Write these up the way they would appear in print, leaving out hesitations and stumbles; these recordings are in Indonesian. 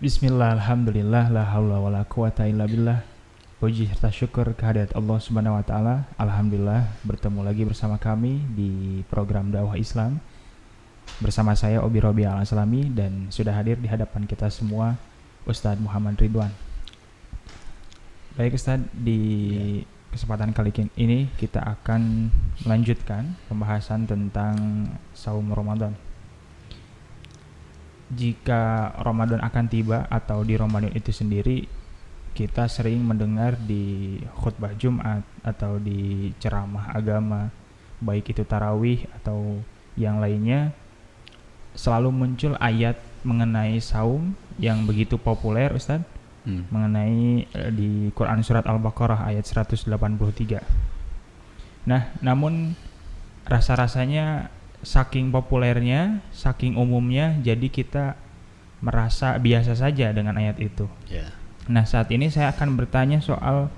Bismillah, alhamdulillah, la haula wa la quwata illa billah. Puji serta syukur kehadirat Allah Subhanahu wa taala. Alhamdulillah bertemu lagi bersama kami di program dakwah Islam. Bersama saya Obi Robi Al-Aslami dan sudah hadir di hadapan kita semua Ustadz Muhammad Ridwan. Baik Ustadz, di kesempatan kali ini kita akan melanjutkan pembahasan tentang saum Ramadan. Jika Ramadan akan tiba atau di Ramadan itu sendiri, kita sering mendengar di khutbah Jumat atau di ceramah agama, baik itu tarawih atau yang lainnya, selalu muncul ayat mengenai saum yang begitu populer, Ustadz, mengenai di Quran Surat Al-Baqarah ayat 183. Nah, namun rasa-rasanya saking populernya, saking umumnya, jadi kita merasa biasa saja dengan ayat itu. Nah, saat ini saya akan bertanya soal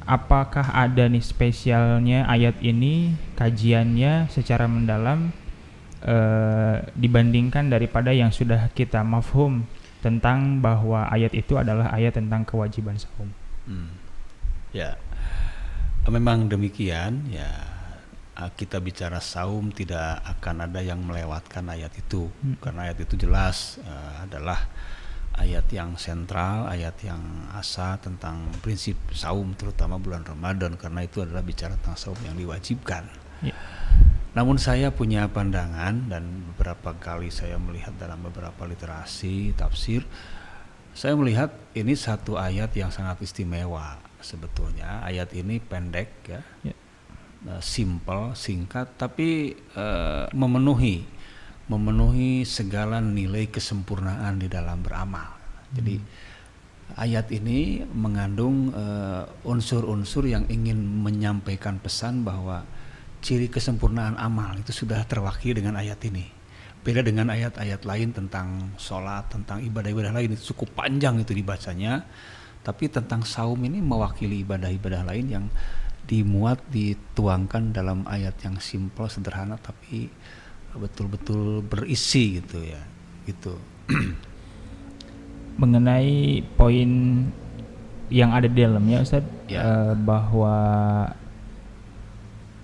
apakah ada nih spesialnya ayat ini, kajiannya secara mendalam dibandingkan daripada yang sudah kita mafhum tentang bahwa ayat itu adalah ayat tentang kewajiban saum. Ya, memang demikian ya. Kita bicara saum tidak akan ada yang melewatkan ayat itu, karena ayat itu jelas adalah ayat yang sentral, ayat yang asa tentang prinsip saum, terutama bulan Ramadan, karena itu adalah bicara tentang saum yang diwajibkan. Namun saya punya pandangan, dan beberapa kali saya melihat dalam beberapa literasi tafsir, saya melihat ini satu ayat yang sangat istimewa sebetulnya. Ayat ini pendek ya. Simple, singkat, tapi memenuhi segala nilai kesempurnaan di dalam beramal. Jadi ayat ini mengandung unsur-unsur yang ingin menyampaikan pesan bahwa ciri kesempurnaan amal itu sudah terwakili dengan ayat ini. Beda dengan ayat-ayat lain tentang sholat, tentang ibadah-ibadah lain, itu cukup panjang itu dibacanya. Tapi tentang saum ini mewakili ibadah-ibadah lain yang dimuat, dituangkan dalam ayat yang simple, sederhana, tapi betul-betul berisi gitu ya, gitu. Mengenai poin yang ada di dalamnya, Ustaz, bahwa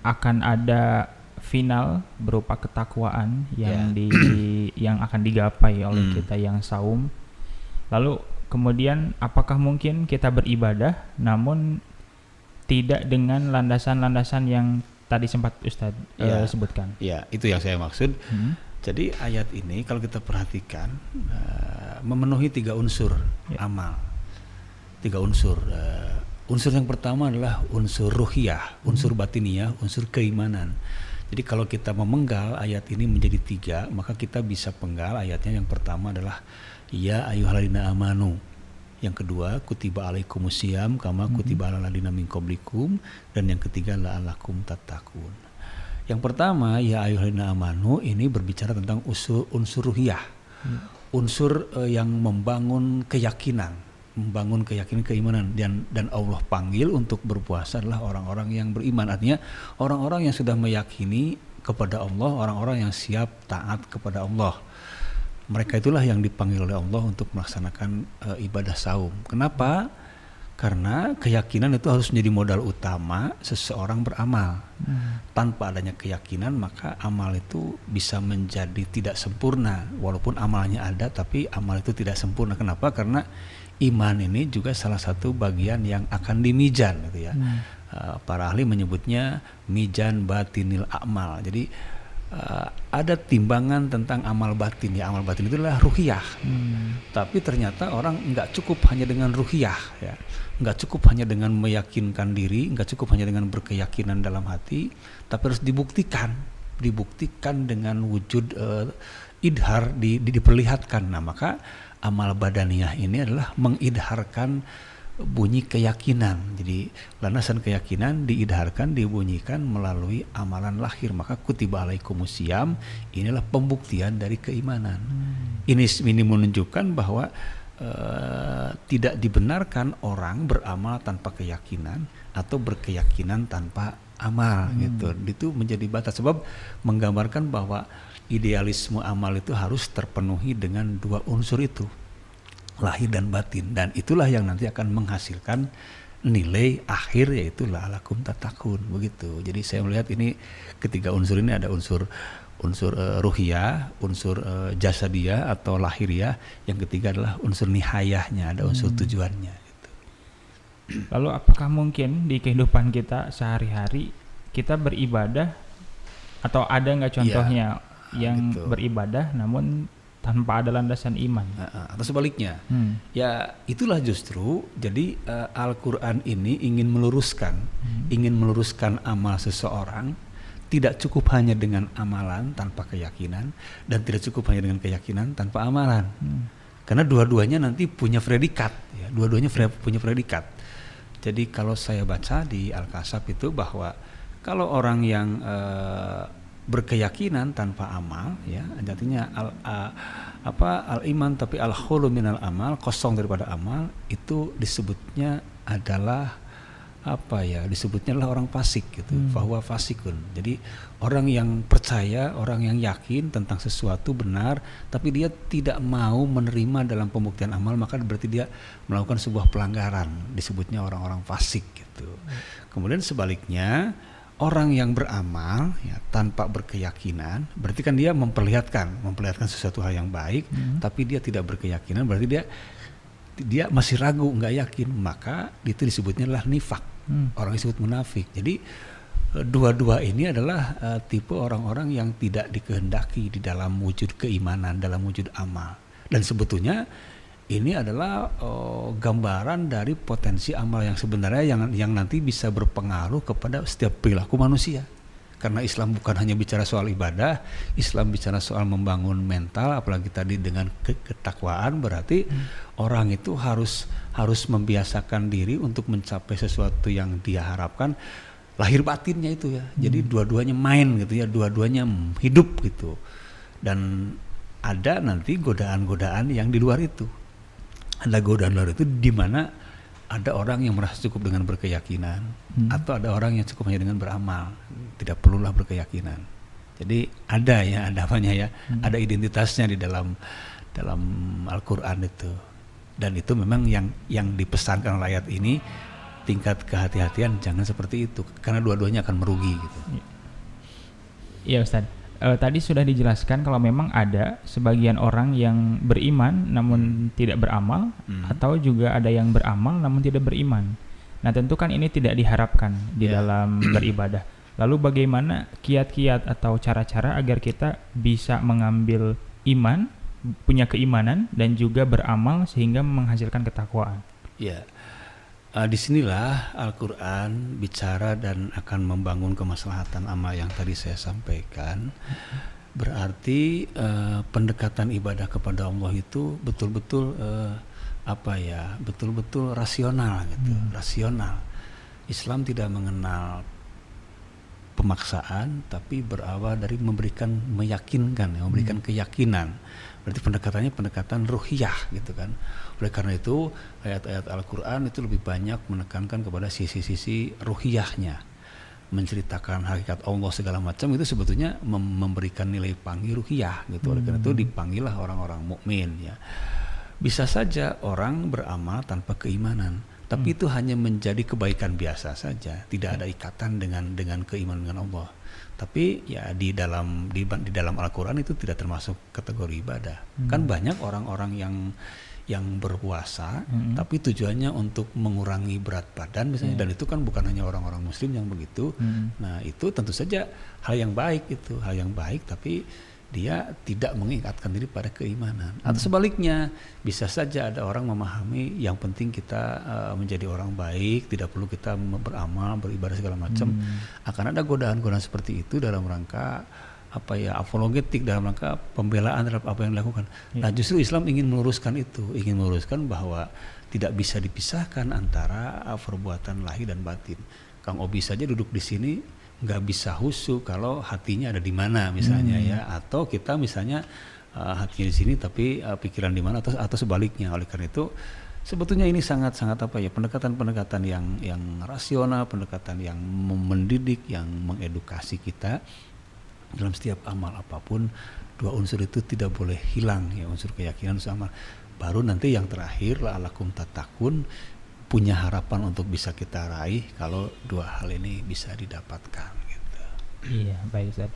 akan ada final berupa ketakwaan yang yang akan digapai oleh kita yang saum. Lalu kemudian apakah mungkin kita beribadah namun tidak dengan landasan-landasan yang tadi sempat Ustadz sebutkan? Ya, itu yang saya maksud. Jadi ayat ini kalau kita perhatikan memenuhi 3 unsur amal. 3 unsur. Unsur yang pertama adalah unsur ruhiyah, unsur batiniyah, unsur keimanan. Jadi kalau kita memenggal ayat ini menjadi 3, maka kita bisa penggal ayatnya. Yang pertama adalah ya ayyuhalladzina amanu. Yang kedua, kutiba alaikumusiyam kama kutiba alal ladzina min qablikum, dan yang ketiga la'allakum tattaqun. Yang pertama, ya ayyuhalladzina amanu, ini berbicara tentang unsur ruhiyah. Unsur yang membangun keyakinan, keimanan, dan Allah panggil untuk berpuasa adalah orang-orang yang beriman. Artinya orang-orang yang sudah meyakini kepada Allah, orang-orang yang siap taat kepada Allah. Mereka itulah yang dipanggil oleh Allah untuk melaksanakan ibadah saum. Kenapa? Karena keyakinan itu harus menjadi modal utama seseorang beramal. Tanpa adanya keyakinan, maka amal itu bisa menjadi tidak sempurna. Walaupun amalnya ada, tapi amal itu tidak sempurna. Kenapa? Karena iman ini juga salah satu bagian yang akan dimizan, gitu ya. Para ahli menyebutnya mizan batinil a'mal. Jadi ada timbangan tentang amal batin. Ya, amal batin itu adalah ruhiyah. Tapi ternyata orang nggak cukup hanya dengan ruhiyah, ya. Nggak cukup hanya dengan meyakinkan diri, nggak cukup hanya dengan berkeyakinan dalam hati, tapi harus dibuktikan dengan wujud idhar, diperlihatkan. Nah, maka amal badaniyah ini adalah mengidharkan bunyi keyakinan. Jadi landasan keyakinan diidharkan, dibunyikan melalui amalan lahir. Maka kutiba alaikumusiyam inilah pembuktian dari keimanan. Ini menunjukkan bahwa tidak dibenarkan orang beramal tanpa keyakinan atau berkeyakinan tanpa amal gitu. Itu menjadi batas, sebab menggambarkan bahwa idealisme amal itu harus terpenuhi dengan 2 unsur itu. lahir dan batin, dan itulah yang nanti akan menghasilkan nilai akhir, yaitu la'alakum tattaqun, begitu. Jadi saya melihat ini ketiga unsur ini ada unsur ruhiyah, unsur jasadiyah atau lahiriah, yang ketiga adalah unsur nihayahnya, ada unsur tujuannya gitu. Lalu apakah mungkin di kehidupan kita sehari-hari kita beribadah, atau ada nggak contohnya yang gitu. beribadah namun tanpa ada landasan iman? Atau sebaliknya, ya itulah justru jadi Al-Quran ini ingin meluruskan amal seseorang. Tidak cukup hanya dengan amalan tanpa keyakinan, dan tidak cukup hanya dengan keyakinan tanpa amalan. Karena dua-duanya nanti punya predikat, ya. Dua-duanya punya predikat. Jadi kalau saya baca di Al-Kahf itu bahwa kalau orang yang berkeyakinan tanpa amal, ya, artinya al-iman tapi al-khulu minal amal, kosong daripada amal, itu disebutnya adalah disebutnya adalah orang fasik gitu, fahuwa fasikun. Jadi orang yang percaya, orang yang yakin tentang sesuatu benar, tapi dia tidak mau menerima dalam pembuktian amal, maka berarti dia melakukan sebuah pelanggaran, disebutnya orang-orang fasik gitu. Kemudian sebaliknya, orang yang beramal ya tanpa berkeyakinan, berarti kan dia memperlihatkan sesuatu hal yang baik, tapi dia tidak berkeyakinan, berarti dia masih ragu, nggak yakin, maka itu disebutnya adalah nifak. Orang disebut munafik. Jadi dua-dua ini adalah tipe orang-orang yang tidak dikehendaki di dalam wujud keimanan, dalam wujud amal. Dan sebetulnya ini adalah gambaran dari potensi amal yang sebenarnya yang nanti bisa berpengaruh kepada setiap perilaku manusia. Karena Islam bukan hanya bicara soal ibadah, Islam bicara soal membangun mental, apalagi tadi dengan ketakwaan, berarti orang itu harus membiasakan diri untuk mencapai sesuatu yang dia harapkan, lahir batinnya itu ya. Jadi dua-duanya main gitu ya, dua-duanya hidup gitu. Dan ada nanti godaan-godaan yang di luar itu. Ada godaan luar itu di mana ada orang yang merasa cukup dengan berkeyakinan, atau ada orang yang cukup hanya dengan beramal, tidak perlulah berkeyakinan. Jadi ada ada identitasnya di dalam Al-Quran itu, dan itu memang yang dipesankan oleh ayat ini, tingkat kehati-hatian jangan seperti itu, karena dua-duanya akan merugi gitu. Iya Ustaz. Tadi sudah dijelaskan kalau memang ada sebagian orang yang beriman namun tidak beramal, atau juga ada yang beramal namun tidak beriman. Nah tentu kan ini tidak diharapkan di dalam beribadah. Lalu bagaimana kiat-kiat atau cara-cara agar kita bisa mengambil iman, punya keimanan, dan juga beramal sehingga menghasilkan ketakwaan? Ya, disinilah Al-Quran bicara dan akan membangun kemaslahatan amal yang tadi saya sampaikan. Berarti pendekatan ibadah kepada Allah itu betul-betul betul-betul rasional gitu, rasional. Islam tidak mengenal pemaksaan, tapi berawal dari meyakinkan, memberikan keyakinan. Berarti pendekatannya pendekatan ruhiyah gitu kan. Oleh karena itu ayat-ayat Al-Quran itu lebih banyak menekankan kepada sisi-sisi ruhiyahnya, menceritakan hakikat Allah segala macam, itu sebetulnya memberikan nilai panggil ruhiyah gitu. Oleh karena itu dipanggillah orang-orang mukmin ya. Bisa saja orang beramal tanpa keimanan, tapi itu hanya menjadi kebaikan biasa saja, tidak ada ikatan dengan keimanan dengan Allah. Tapi ya di dalam Al-Quran itu tidak termasuk kategori ibadah. Kan banyak orang-orang yang berpuasa, tapi tujuannya untuk mengurangi berat badan misalnya, dan itu kan bukan hanya orang-orang Muslim yang begitu. Nah itu tentu saja hal yang baik, tapi dia tidak mengikatkan diri pada keimanan. Atau sebaliknya, bisa saja ada orang memahami yang penting kita menjadi orang baik, tidak perlu kita beramal, beribadah segala macam. Akan ada godaan-godaan seperti itu dalam rangka apologetik, dalam rangka pembelaan terhadap apa yang dilakukan. Nah justru Islam ingin meluruskan itu, ingin meluruskan bahwa tidak bisa dipisahkan antara perbuatan lahir dan batin. Kang Obi saja duduk di sini nggak bisa khusyuk kalau hatinya ada di mana misalnya ya, atau kita misalnya hatinya di sini tapi pikiran di mana, atau sebaliknya. Oleh karena itu sebetulnya ini sangat-sangat pendekatan-pendekatan yang rasional, pendekatan yang mendidik, yang mengedukasi kita dalam setiap amal apapun. Dua unsur itu tidak boleh hilang ya, unsur keyakinan, unsur amal. Baru nanti yang terakhir la'allakum tattaqun, punya harapan untuk bisa kita raih kalau dua hal ini bisa didapatkan gitu. Iya, baik Ustaz.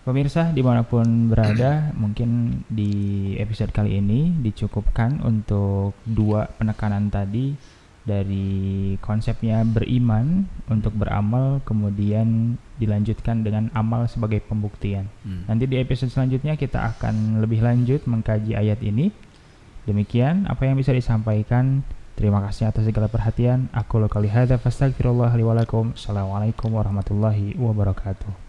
Pemirsa dimanapun berada, mungkin di episode kali ini dicukupkan untuk dua penekanan tadi, dari konsepnya beriman untuk beramal, kemudian dilanjutkan dengan amal sebagai pembuktian. Nanti di episode selanjutnya kita akan lebih lanjut mengkaji ayat ini. Demikian apa yang bisa disampaikan. Terima kasih atas segala perhatian. Aku qouli hadza fastaghfirullah li wa lakum. Assalamualaikum warahmatullahi wabarakatuh.